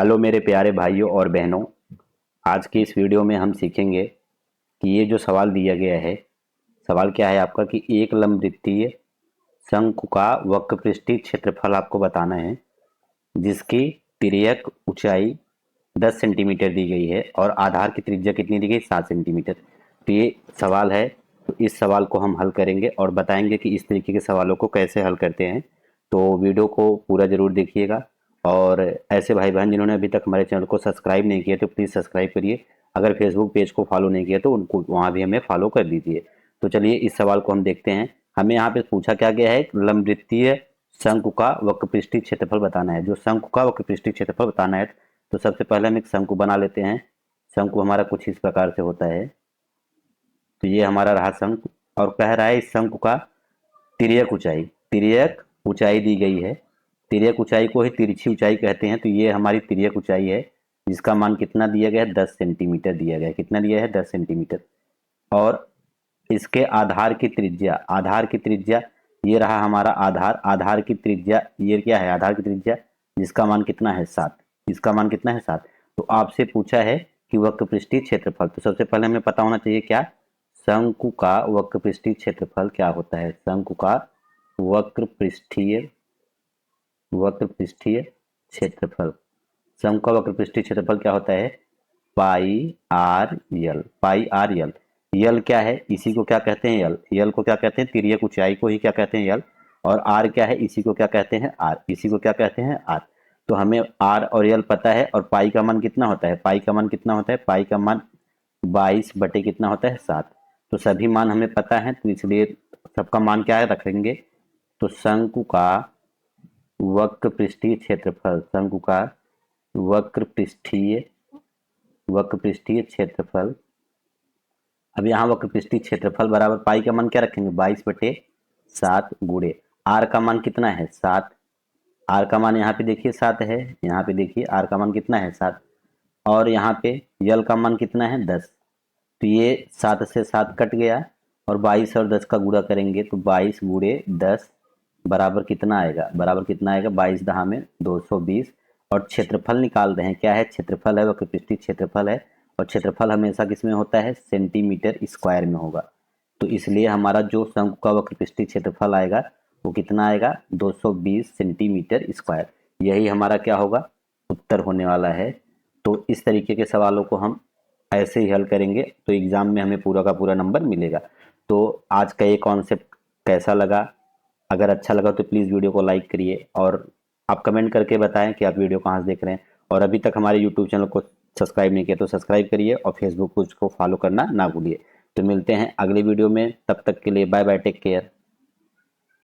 Hello मेरे प्यारे भाइयों और बहनों। आज की इस वीडियो में हम सीखेंगे कि ये जो सवाल दिया गया है, सवाल क्या है आपका कि एक लंबवृत्तीय शंकु का वक्रपृष्ठीय क्षेत्रफल आपको बताना है, जिसकी तिर्यक ऊंचाई 10 सेंटीमीटर दी गई है और आधार की त्रिज्या कितनी दी गई, 7 सेंटीमीटर। तो ये सवाल है। तो इस सवाल को हम हल करेंगे और बताएंगे कि इस तरीके के सवालों को कैसे हल करते हैं। तो वीडियो को पूरा ज़रूर देखिएगा। और ऐसे भाई बहन जिन्होंने अभी तक हमारे चैनल को सब्सक्राइब नहीं किया तो प्लीज़ सब्सक्राइब करिए। अगर फेसबुक पेज को फॉलो नहीं किया तो उनको वहाँ भी हमें फॉलो कर दीजिए। तो चलिए इस सवाल को हम देखते हैं। हमें यहाँ पे पूछा क्या गया है, लंबवृत्तीय शंकु का वक्रपृष्ठीय क्षेत्रफल बताना है। जो शंकु का वक्रपृष्ठीय क्षेत्रफल बताना है, तो सबसे पहले हम एक शंकु बना लेते हैं। शंकु हमारा कुछ इस प्रकार से होता है। तो ये हमारा रहा शंकु और कह रहा है इस शंकु का तिर्यक ऊंचाई, तिर्यक ऊंचाई दी गई है। तिर्यक ऊंचाई को ही तिरछी ऊंचाई कहते हैं। तो ये हमारी तिर्यक ऊंचाई है, जिसका मान कितना दिया गया है, 10 सेंटीमीटर दिया गया है। कितना दिया है, 10 सेंटीमीटर। और इसके आधार की त्रिज्या, आधार की त्रिज्या ये रहा हमारा आधार। आधार की त्रिज्या ये क्या है, आधार की त्रिज्या, जिसका मान कितना है, 7। इसका मान कितना है, 7। तो आपसे पूछा है कि वक्रपृष्ठीय क्षेत्रफल। तो सबसे पहले हमें पता होना चाहिए क्या, शंकु का वक्रपृष्ठीय क्षेत्रफल क्या होता है। शंकु का वक्रपृष्ठीय वक्रपृष्ठीय क्षेत्रफल, शंकु का वक्रपृष्ठीय क्षेत्रफल क्या होता है, पाई आर यल। पाई आर यल। यल क्या है, इसी को क्या कहते हैं, यल। यल को क्या कहते हैं, तिर्यक ऊंचाई को ही क्या कहते हैं, यल। और आर क्या है, इसी को क्या कहते हैं, आर। इसी को क्या कहते हैं, आर। तो हमें आर और यल पता है। और पाई का मान कितना होता है, पाई का मान कितना होता है, पाई का मान 22 बटे कितना होता है, 7। तो सभी मान हमें पता है, तो इसलिए सबका मान क्या है रखेंगे। तो शंकु का वक्रपृष्ठीय क्षेत्रफल, शंकु का वक्रपृष्ठीय वक्रपृष्ठीय क्षेत्रफल। अब यहाँ वक्रपृष्ठीय क्षेत्रफल बराबर पाई का मान क्या रखेंगे, 22/7 गुणे आर का मान कितना है, 7। आर का मान यहाँ पे देखिए 7 है, यहाँ पे देखिए आर का मान कितना है, 7। और यहाँ पे यल का मान कितना है, 10। तो ये 7 से 7 कट गया और 22 और 10 का गुणा करेंगे तो 22 गुणे 10 बराबर कितना आएगा, बराबर कितना आएगा, 22 दहा में 220। और क्षेत्रफल निकाल रहे हैं, क्या है, क्षेत्रफल है, वक्रपृष्ठीय क्षेत्रफल है। और क्षेत्रफल हमेशा किसमें होता है, सेंटीमीटर स्क्वायर में होगा। तो इसलिए हमारा जो शंकु का वक्रपृष्ठीय क्षेत्रफल आएगा वो कितना आएगा, 220 सेंटीमीटर स्क्वायर। यही हमारा क्या होगा, उत्तर होने वाला है। तो इस तरीके के सवालों को हम ऐसे ही हल करेंगे तो एग्जाम में हमें पूरा का पूरा नंबर मिलेगा। तो आज का ये कॉन्सेप्ट कैसा लगा, अगर अच्छा लगा तो प्लीज़ वीडियो को लाइक करिए और आप कमेंट करके बताएं कि आप वीडियो कहाँ से देख रहे हैं। और अभी तक हमारे यूट्यूब चैनल को सब्सक्राइब नहीं किया तो सब्सक्राइब करिए और फेसबुक पेज को फॉलो करना ना भूलिए। तो मिलते हैं अगले वीडियो में, तब तक के लिए बाय बाय, टेक केयर।